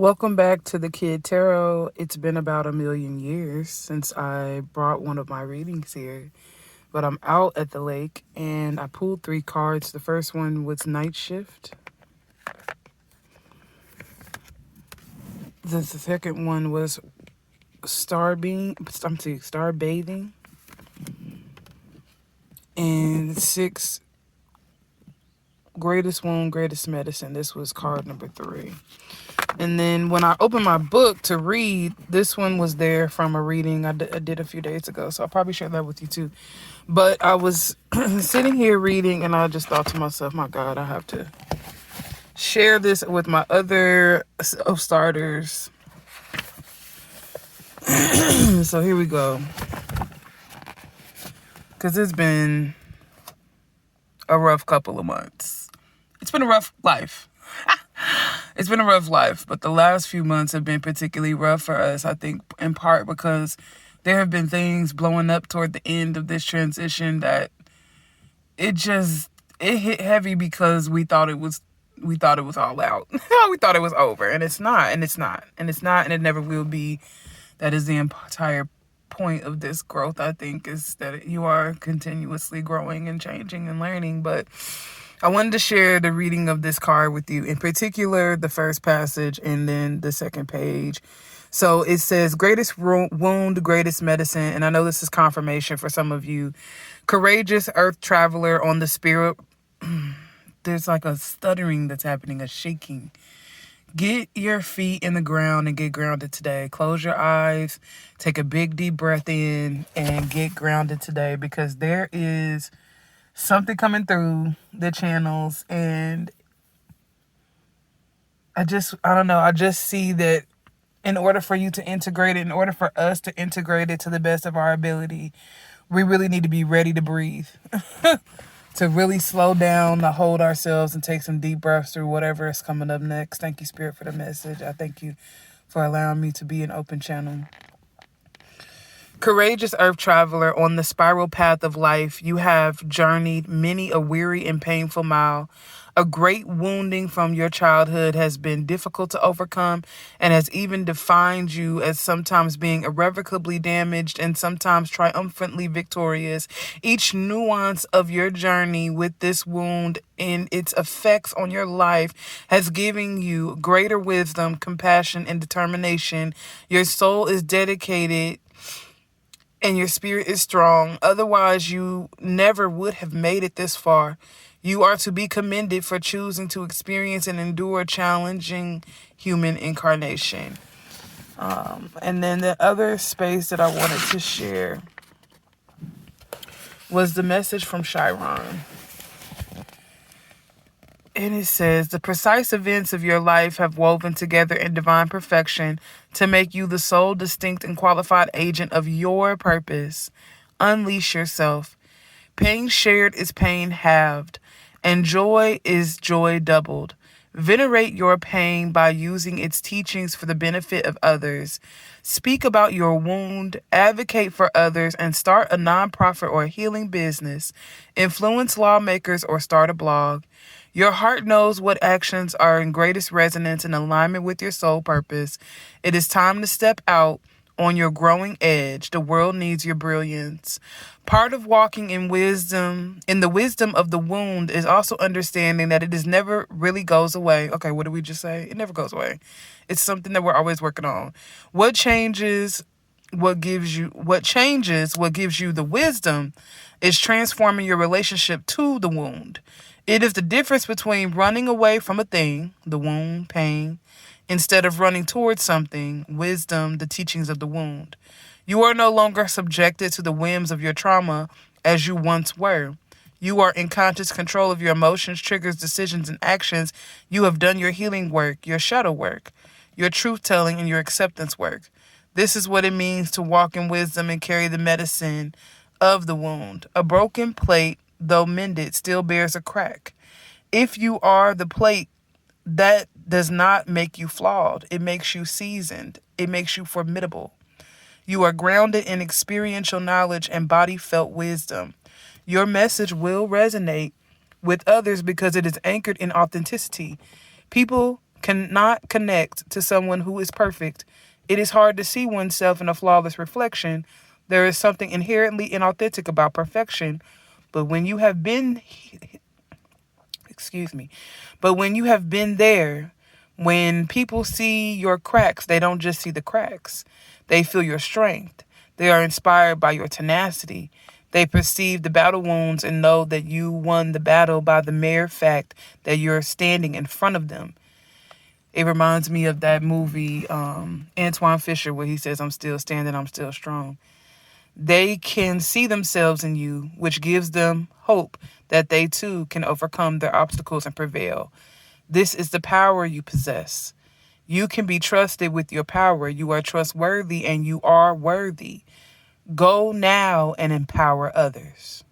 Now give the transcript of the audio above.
Welcome back to the Kid Tarot. It's been about a million years since I brought one of my readings here, but I'm out at the lake and I pulled three cards. The first one was Night Shift. The second one was Star Bathing. And six, Greatest Wound, Greatest Medicine. This was card number 3. And then when I opened my book to read, this one was there from a reading I did a few days ago. So I'll probably share that with you too. But I was sitting here reading and I just thought to myself, my God, I have to share this with my other self-starters. So here we go. Because it's been a rough couple of months. It's been a rough life. It's been a rough life, but the last few months have been particularly rough for us, I think, in part because there have been things blowing up toward the end of this transition that it hit heavy because we thought it was all out. We thought it was over, and it's not, and it never will be. That is the entire point of this growth, I think, is that you are continuously growing and changing and learning. But I wanted to share the reading of this card with you, in particular the first passage and then the second page. So it says, greatest wound, greatest medicine. And I know this is confirmation for some of you. Courageous earth traveler on the spirit. There's like a stuttering that's happening, a shaking. Get your feet in the ground and get grounded today. Close your eyes, take a big deep breath in and get grounded today, because there is something coming through the channels, and I don't know. I just see that in order for you to integrate it, in order for us to integrate it to the best of our ability, we really need to be ready to breathe. To really slow down, to hold ourselves and take some deep breaths through whatever is coming up next. Thank you, Spirit, for the message. I thank you for allowing me to be an open channel. Courageous earth traveler on the spiral path of life, you have journeyed many a weary and painful mile. A great wounding from your childhood has been difficult to overcome and has even defined you as sometimes being irrevocably damaged and sometimes triumphantly victorious. Each nuance of your journey with this wound and its effects on your life has given you greater wisdom, compassion, and determination. Your soul is dedicated and your spirit is strong. Otherwise, you never would have made it this far. You are to be commended for choosing to experience and endure challenging human incarnation. And then the other space that I wanted to share was the message from Chiron. And it says, the precise events of your life have woven together in divine perfection to make you the sole distinct and qualified agent of your purpose. Unleash yourself. Pain shared is pain halved, and joy is joy doubled. Venerate your pain by using its teachings for the benefit of others. Speak about your wound, advocate for others, and start a nonprofit or a healing business. Influence lawmakers or start a blog. Your heart knows what actions are in greatest resonance and alignment with your soul purpose. It is time to step out on your growing edge. The world needs your brilliance. Part of walking in the wisdom of the wound, is also understanding that it is never really goes away. Okay, what did we just say? It never goes away. It's something that we're always working on. What changes what gives you the wisdom is transforming your relationship to the wound. It is the difference between running away from a thing, the wound, pain, instead of running towards something, wisdom, the teachings of the wound. You are no longer subjected to the whims of your trauma as you once were. You are in conscious control of your emotions, triggers, decisions, and actions. You have done your healing work, your shadow work, your truth-telling, and your acceptance work. This is what it means to walk in wisdom and carry the medicine of the wound. A broken plate, though mended, still bears a crack. If you are the plate, that does not make you flawed. It makes you seasoned. It makes you formidable. You are grounded in experiential knowledge and body-felt wisdom. Your message will resonate with others because it is anchored in authenticity. People cannot connect to someone who is perfect. It is hard to see oneself in a flawless reflection. There is something inherently inauthentic about perfection. But when you have been, excuse me, but when you have been there, when people see your cracks, they don't just see the cracks. They feel your strength. They are inspired by your tenacity. They perceive the battle wounds and know that you won the battle by the mere fact that you're standing in front of them. It reminds me of that movie, Antoine Fisher, where he says, I'm still standing, I'm still strong. They can see themselves in you, which gives them hope that they too can overcome their obstacles and prevail. This is the power you possess. You can be trusted with your power. You are trustworthy and you are worthy. Go now and empower others.